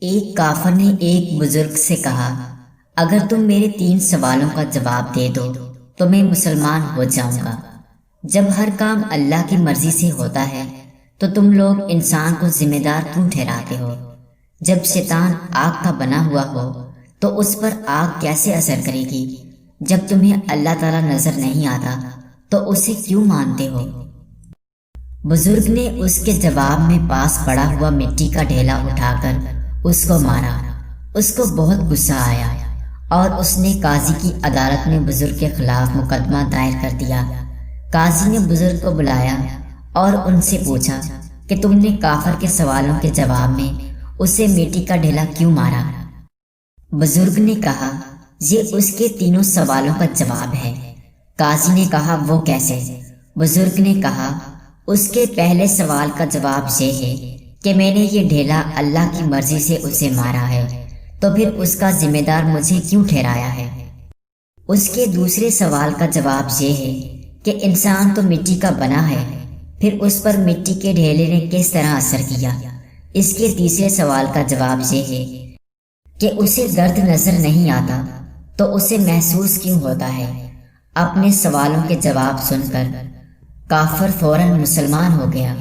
ایک کافر نے ایک بزرگ سے کہا، اگر تم میرے 3 سوالوں کا جواب دے دو تو میں مسلمان ہو جاؤں گا۔ جب ہر کام اللہ کی مرضی سے ہوتا ہے تو تم لوگ انسان کو ذمہ دار کیوں ٹھہراتے ہو؟ جب شیطان آگ کا بنا ہوا ہو تو اس پر آگ کیسے اثر کرے گی؟ جب تمہیں اللہ تعالیٰ نظر نہیں آتا تو اسے کیوں مانتے ہو؟ بزرگ نے اس کے جواب میں پاس پڑا ہوا مٹی کا ڈھیلا اٹھا کر اس کو مارا۔ اس کو بہت غصہ آیا اور اس نے قاضی کی عدالت میں بزرگ کے خلاف مقدمہ دائر کر دیا۔ قاضی نے بزرگ کو بلایا اور ان سے پوچھا کہ تم نے کافر کے سوالوں کے جواب میں اسے مٹی کا ڈھیلا کیوں مارا؟ بزرگ نے کہا، یہ اس کے 3 سوالوں کا جواب ہے۔ قاضی نے کہا، وہ کیسے؟ بزرگ نے کہا، اس کے پہلے سوال کا جواب یہ ہے کہ میں نے یہ ڈھیلا اللہ کی مرضی سے اسے مارا ہے، تو پھر اس کا ذمہ دار مجھے کیوں ٹھہرایا ہے؟ اس کے دوسرے سوال کا جواب یہ ہے کہ انسان تو مٹی کا بنا ہے، پھر اس پر مٹی کے ڈھیلے نے کس طرح اثر کیا؟ اس کے تیسرے سوال کا جواب یہ ہے کہ اسے درد نظر نہیں آتا تو اسے محسوس کیوں ہوتا ہے؟ اپنے سوالوں کے جواب سن کر کافر فوراً مسلمان ہو گیا۔